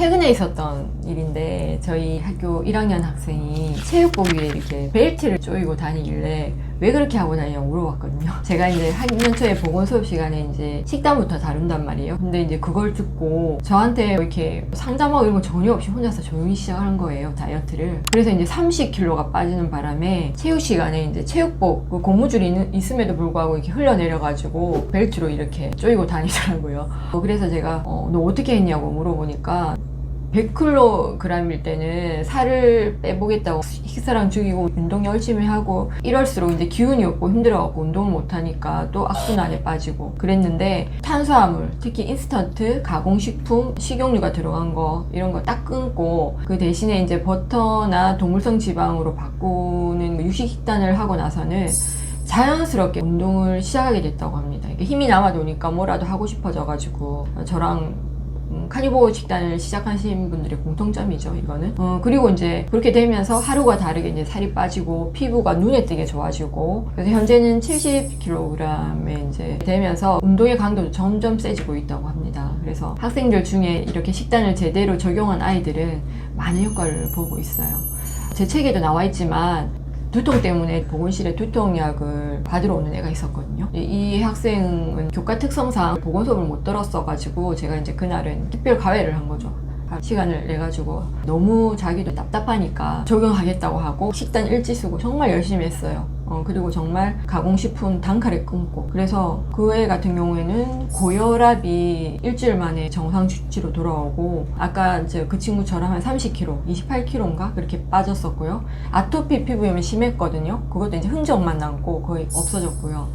최근에 있었던 일인데 저희 학교 1학년 학생이 체육복 위에 이렇게 벨트를 조이고 다니길래 왜 그렇게 하고 다니냐고 물어봤거든요. 제가 이제 학년 초에 보건 수업 시간에 이제 식단부터 다룬단 말이에요. 근데 이제 그걸 듣고 저한테 이렇게 상담하고 이런 거 전혀 없이 혼자서 조용히 시작하는 거예요, 다이어트를. 그래서 이제 30kg가 빠지는 바람에 체육 시간에 이제 체육복 그 고무줄이 있음에도 불구하고 이렇게 흘러내려가지고 벨트로 이렇게 조이고 다니더라고요. 그래서 제가 너 어떻게 했냐고 물어보니까 100kg일 때는 살을 빼보겠다고 식사랑 죽이고 운동 열심히 하고 이럴수록 이제 기운이 없고 힘들어갖고 운동을 못하니까 또 악순환에 빠지고 그랬는데 탄수화물, 특히 인스턴트, 가공식품, 식용유가 들어간 거 이런 거 딱 끊고 그 대신에 이제 버터나 동물성 지방으로 바꾸는 유식 식단을 하고 나서는 자연스럽게 운동을 시작하게 됐다고 합니다. 힘이 남아도니까 뭐라도 하고 싶어져가지고 저랑 카니보어 식단을 시작하신 분들의 공통점이죠, 이거는. 그리고 이제 그렇게 되면서 하루가 다르게 이제 살이 빠지고 피부가 눈에 띄게 좋아지고 그래서 현재는 70kg에 이제 되면서 운동의 강도도 점점 세지고 있다고 합니다. 그래서 학생들 중에 이렇게 식단을 제대로 적용한 아이들은 많은 효과를 보고 있어요. 제 책에도 나와 있지만 두통 때문에 보건실에 두통약을 받으러 오는 애가 있었거든요. 이 학생은 교과 특성상 보건 수업을 못 들었어가지고 제가 이제 그날은 특별 가외를 한 거죠. 시간을 내가지고 너무 자기도 답답하니까 적용하겠다고 하고 식단 일지 쓰고 정말 열심히 했어요. 그리고 정말 가공식품 단칼에 끊고 그래서 그 애 같은 경우에는 고혈압이 일주일 만에 정상 수치로 돌아오고 아까 이제 그 친구처럼 한 30kg, 28kg인가 그렇게 빠졌었고요. 아토피 피부염이 심했거든요. 그것도 이제 흔적만 남고 거의 없어졌고요.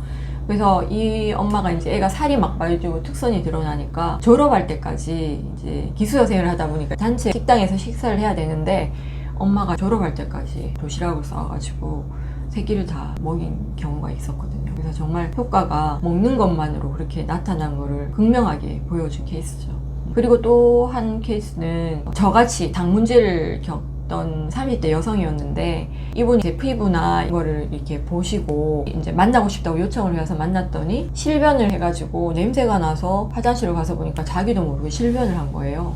그래서 이 엄마가 이제 애가 살이 막 빠지고 특선이 드러나니까 졸업할 때까지 이제 기숙사생활을 하다 보니까 단체 식당에서 식사를 해야 되는데 엄마가 졸업할 때까지 도시락을 싸와가지고 새끼를 다 먹인 경우가 있었거든요. 그래서 정말 효과가 먹는 것만으로 그렇게 나타난 거를 극명하게 보여준 케이스죠. 그리고 또 한 케이스는 저같이 당 문제를 겪던 30대 여성이었는데 이분이 제 피부나 이거를 이렇게 보시고 이제 만나고 싶다고 요청을 해서 만났더니 실변을 해가지고 냄새가 나서 화장실을 가서 보니까 자기도 모르게 실변을 한 거예요.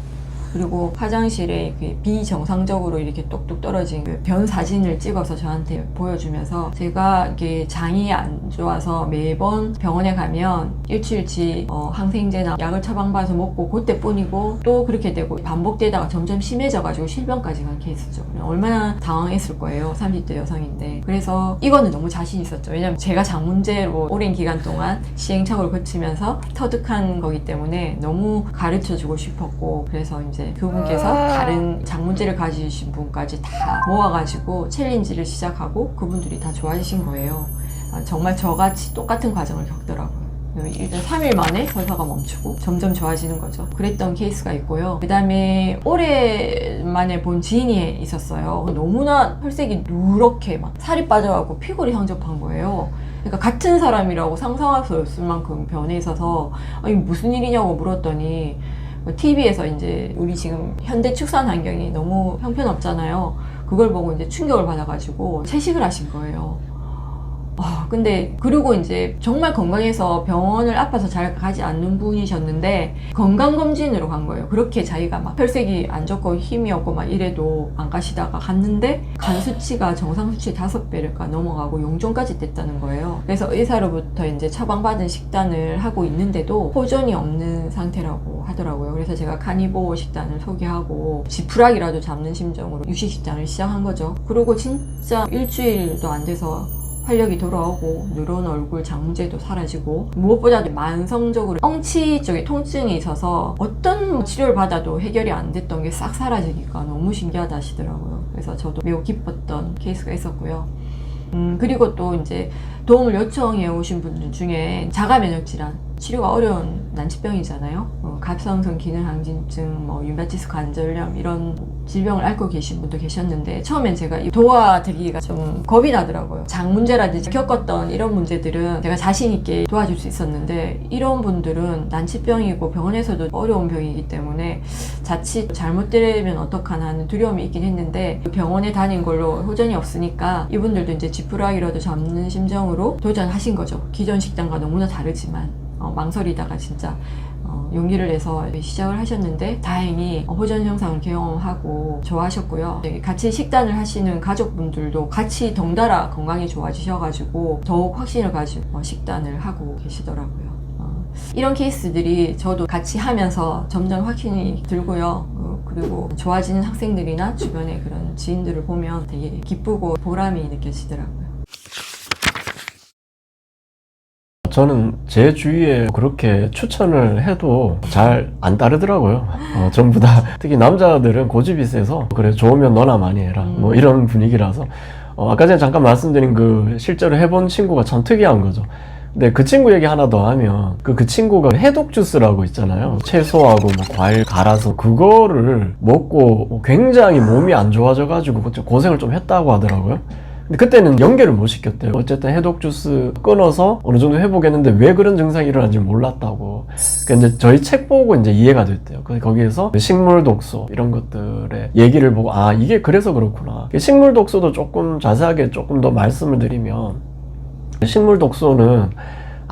그리고 화장실에 비정상적으로 이렇게 똑똑 떨어진 그 변 사진을 찍어서 저한테 보여주면서 제가 이게 장이 안 좋아서 매번 병원에 가면 일주일치 항생제나 약을 처방받아서 먹고 그때뿐이고 또 그렇게 되고 반복되다가 점점 심해져가지고 실변까지 간 케이스죠. 얼마나 당황했을 거예요. 30대 여성인데. 그래서 이거는 너무 자신 있었죠. 왜냐면 제가 장 문제로 오랜 기간 동안 시행착오를 거치면서 터득한 거기 때문에 너무 가르쳐주고 싶었고 그래서 이제 그분께서 다른 장 문제를 가지신 분까지 다 모아가지고 챌린지를 시작하고 그분들이 다 좋아지신 거예요. 정말 저같이 똑같은 과정을 겪더라고요. 일단 3일 만에 설사가 멈추고 점점 좋아지는 거죠. 그랬던 케이스가 있고요. 그 다음에 오랜만에 본 지인이 있었어요. 너무나 혈색이 누렇게 막 살이 빠져가고 피골이 상접한 거예요. 그러니까 같은 사람이라고 상상할 수 없을 만큼 변해 있어서 아니 무슨 일이냐고 물었더니 TV에서 이제 우리 지금 현대 축산 환경이 너무 형편없잖아요. 그걸 보고 이제 충격을 받아가지고 채식을 하신 거예요. 근데 그리고 이제 정말 건강해서 병원을 아파서 잘 가지 않는 분이셨는데 건강검진으로 간 거예요. 그렇게 자기가 막 혈색이 안 좋고 힘이 없고 막 이래도 안 가시다가 갔는데 간 수치가 정상 수치 5배가 넘어가고 용종까지 됐다는 거예요. 그래서 의사로부터 이제 처방받은 식단을 하고 있는데도 호전이 없는 상태라고 하더라고요. 그래서 제가 카니보어 식단을 소개하고 지푸라기라도 잡는 심정으로 유식 식단을 시작한 거죠. 그리고 진짜 일주일도 안 돼서 활력이 돌아오고 누런 얼굴 장 문제도 사라지고 무엇보다도 만성적으로 엉치 쪽에 통증이 있어서 어떤 치료를 받아도 해결이 안 됐던 게 싹 사라지니까 너무 신기하다 하시더라고요. 그래서 저도 매우 기뻤던 케이스가 있었고요. 그리고 또 이제 도움을 요청해 오신 분들 중에 자가면역질환 치료가 어려운 난치병이잖아요. 갑상선 기능항진증, 류마티스 관절염 이런 질병을 앓고 계신 분도 계셨는데 처음엔 제가 도와드리기가 좀 겁이 나더라고요. 장 문제라든지 겪었던 이런 문제들은 제가 자신 있게 도와줄 수 있었는데 이런 분들은 난치병이고 병원에서도 어려운 병이기 때문에 자칫 잘못되면 어떡하나 하는 두려움이 있긴 했는데 병원에 다닌 걸로 호전이 없으니까 이분들도 이제 지푸라기라도 잡는 심정으로 도전하신 거죠. 기존 식단과 너무나 다르지만 망설이다가 진짜 용기를 내서 시작을 하셨는데 다행히 호전 증상을 경험하고 좋아하셨고요. 같이 식단을 하시는 가족분들도 같이 덩달아 건강이 좋아지셔가지고 더욱 확신을 가지고 식단을 하고 계시더라고요. 이런 케이스들이 저도 같이 하면서 점점 확신이 들고요. 그리고 좋아지는 학생들이나 주변의 그런 지인들을 보면 되게 기쁘고 보람이 느껴지더라고요. 저는 제 주위에 그렇게 추천을 해도 잘 안 따르더라고요. 전부 다. 특히 남자들은 고집이 세서 그래 좋으면 너나 많이 해라 뭐 이런 분위기라서 아까 전에 잠깐 말씀드린 그 실제로 해본 친구가 참 특이한 거죠. 근데 그 친구 얘기 하나 더 하면 그 친구가 해독 주스라고 있잖아요. 채소하고 뭐 과일 갈아서 그거를 먹고 굉장히 몸이 안 좋아져 가지고 고생을 좀 했다고 하더라고요. 근데 그때는 연결을 못 시켰대요. 어쨌든 해독 주스 끊어서 어느 정도 회복했는데 왜 그런 증상이 일어난지 몰랐다고. 그러니까 이제 저희 책 보고 이제 이해가 됐대요. 거기에서 식물 독소 이런 것들의 얘기를 보고 아 이게 그래서 그렇구나. 식물 독소도 조금 자세하게 조금 더 말씀을 드리면 식물 독소는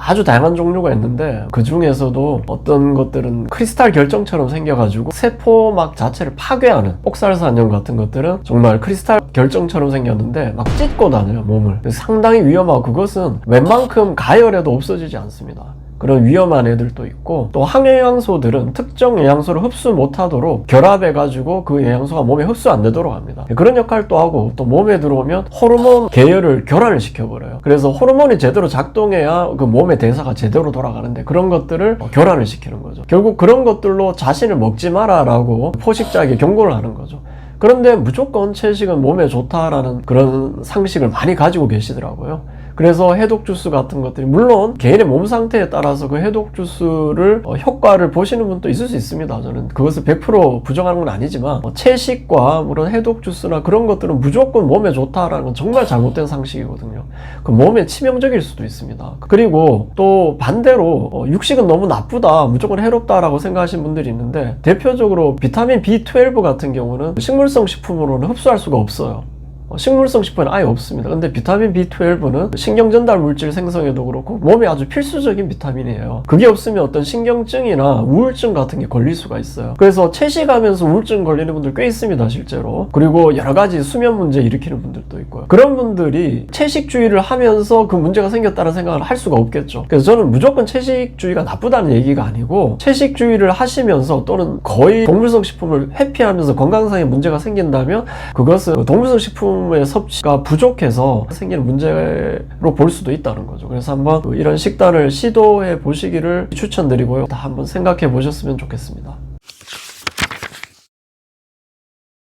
아주 다양한 종류가 있는데 그 중에서도 어떤 것들은 크리스탈 결정처럼 생겨가지고 세포막 자체를 파괴하는 폭살산염 같은 것들은 정말 크리스탈 결정처럼 생겼는데 막 찢고 다녀요 몸을. 상당히 위험하고 그것은 웬만큼 가열해도 없어지지 않습니다. 그런 위험한 애들도 있고 또 항영양소들은 특정 영양소를 흡수 못하도록 결합해가지고 그 영양소가 몸에 흡수 안 되도록 합니다. 그런 역할도 하고 또 몸에 들어오면 호르몬 계열을 교란을 시켜버려요. 그래서 호르몬이 제대로 작동해야 그 몸의 대사가 제대로 돌아가는데 그런 것들을 교란을 시키는 거죠. 결국 그런 것들로 자신을 먹지 마라 라고 포식자에게 경고를 하는 거죠. 그런데 무조건 채식은 몸에 좋다라는 그런 상식을 많이 가지고 계시더라고요. 그래서 해독 주스 같은 것들이 물론 개인의 몸 상태에 따라서 그 해독 주스를 효과를 보시는 분도 있을 수 있습니다. 저는 그것을 100% 부정하는 건 아니지만 채식과 물론 해독 주스나 그런 것들은 무조건 몸에 좋다라는 건 정말 잘못된 상식이거든요. 그 몸에 치명적일 수도 있습니다. 그리고 또 반대로 육식은 너무 나쁘다, 무조건 해롭다라고 생각하시는 분들이 있는데 대표적으로 비타민 B12 같은 경우는 식물성 식품으로는 흡수할 수가 없어요. 식물성 식품은 아예 없습니다. 근데 비타민 B12는 신경 전달 물질 생성에도 그렇고 몸에 아주 필수적인 비타민이에요. 그게 없으면 어떤 신경증이나 우울증 같은 게 걸릴 수가 있어요. 그래서 채식하면서 우울증 걸리는 분들 꽤 있습니다, 실제로. 그리고 여러 가지 수면 문제 일으키는 분들도 있고요. 그런 분들이 채식주의를 하면서 그 문제가 생겼다는 생각을 할 수가 없겠죠. 그래서 저는 무조건 채식주의가 나쁘다는 얘기가 아니고 채식주의를 하시면서 또는 거의 동물성 식품을 회피하면서 건강상의 문제가 생긴다면 그것은 동물성 식품 의 섭취가 부족해서 생기는 문제로 볼 수도 있다는 거죠. 그래서 한번 이런 식단을 시도해 보시기를 추천드리고요. 다 한번 생각해 보셨으면 좋겠습니다.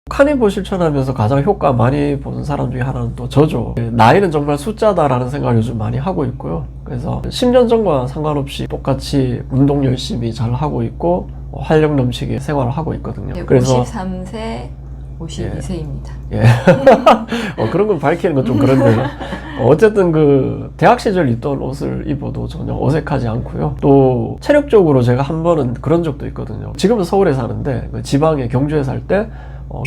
카니보 실천하면서 가장 효과 많이 보는 사람 중에 하나는 또 저죠. 나이는 정말 숫자다라는 생각을 요즘 많이 하고 있고요. 그래서 10년 전과 상관없이 똑같이 운동 열심히 잘 하고 있고 활력 넘치게 생활을 하고 있거든요. 네, 그래서 53세 52세입니다. 예. 그런 건 밝히는 건 좀 그런데요. 어쨌든 그 대학 시절 입던 옷을 입어도 전혀 어색하지 않고요. 또 체력적으로 제가 한 번은 그런 적도 있거든요. 지금은 서울에 사는데 지방에 경주에 살 때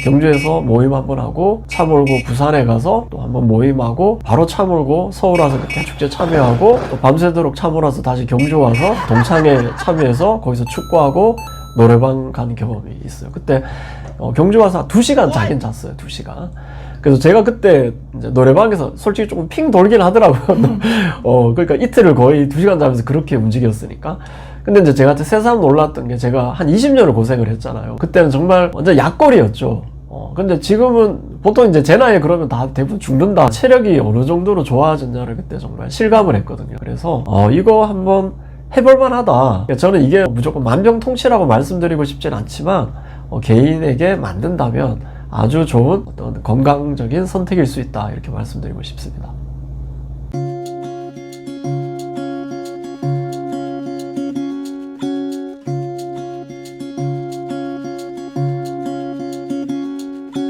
경주에서 모임 한번 하고 차 몰고 부산에 가서 또 한번 모임하고 바로 차 몰고 서울 와서 대축제 참여하고 또 밤새도록 차 몰아서 다시 경주 와서 동창회 참여해서 거기서 축구하고 노래방 간 경험이 있어요. 그때 경주 와서 2시간 자긴 잤어요. 2시간. 그래서 제가 그때 이제 노래방에서 솔직히 조금 핑 돌긴 하더라고요. 그러니까 이틀을 거의 2시간 자면서 그렇게 움직였으니까. 근데 이제 제가 새삼 놀랐던 게 제가 한 20년을 고생을 했잖아요. 그때는 정말 완전 약골이었죠. 근데 지금은 보통 이제 제 나이에 그러면 다 대부분 죽는다. 체력이 어느 정도로 좋아졌냐를 그때 정말 실감을 했거든요. 그래서 이거 한번 해볼만 하다. 저는 이게 무조건 만병통치라고 말씀드리고 싶진 않지만 개인에게 만든다면 아주 좋은 어떤 건강적인 선택일 수 있다 이렇게 말씀드리고 싶습니다.